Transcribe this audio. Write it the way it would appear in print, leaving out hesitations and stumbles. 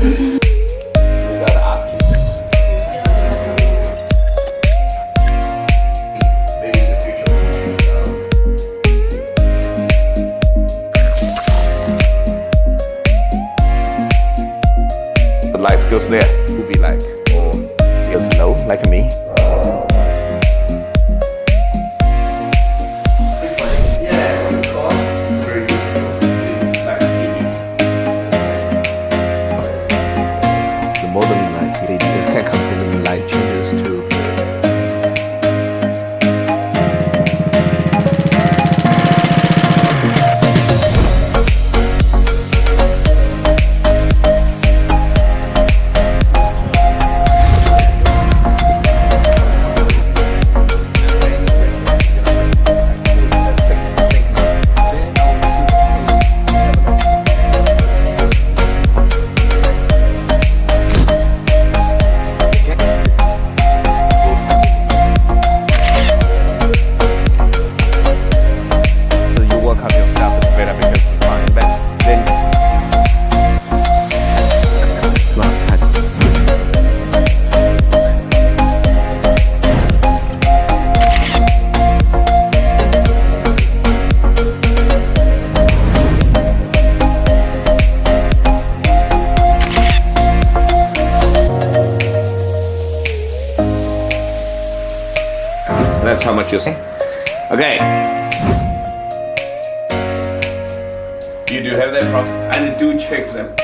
The life skills there would be like, or feels low, like me. The modeling light, this can control the light changes too. That's how much you say. Okay. You do have that problem? I do check them.